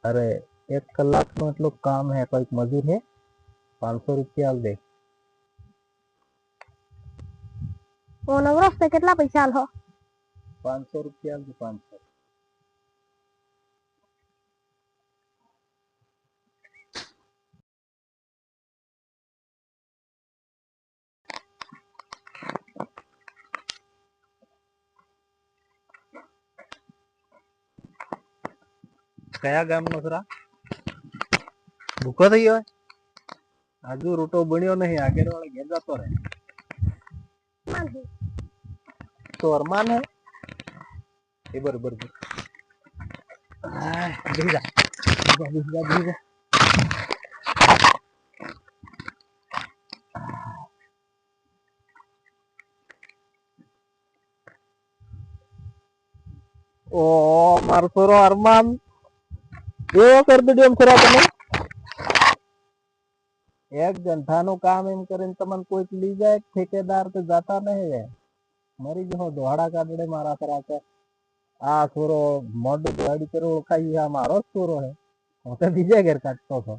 अरे 1 कलाक નું એટલું કામ હે, કોઈક મજૂર હે, 500 રૂપિયા આલ દે. નવરોસ તે કેટલા પૈસા આલો? 500 રૂપિયા આલ દે, 500. કયા ગામનો છરા? ભૂખો થઈ ગયો? આજુ રોટો બન્યો નહીં, આગળ વાળે ઘેર જતો રહે. તો અરમાન હે એ બરોબર. ઓ મારો છોરો અરમાન એવો કરી દીધું એમ ખરા તમે? 1 ઘંટાનું કામ એમ કરીને તમને કોઈક લઈ જાય, ઠેકેદાર તો જતા નહીં. મરી ગયો દોડા કાઢડે મારા કરાતે. આ છોરો મોઢું દોડી કરી ઓળખાય, આ મારો જ છોરો હે. હું તો બીજે ઘેર કાઢતો હતો.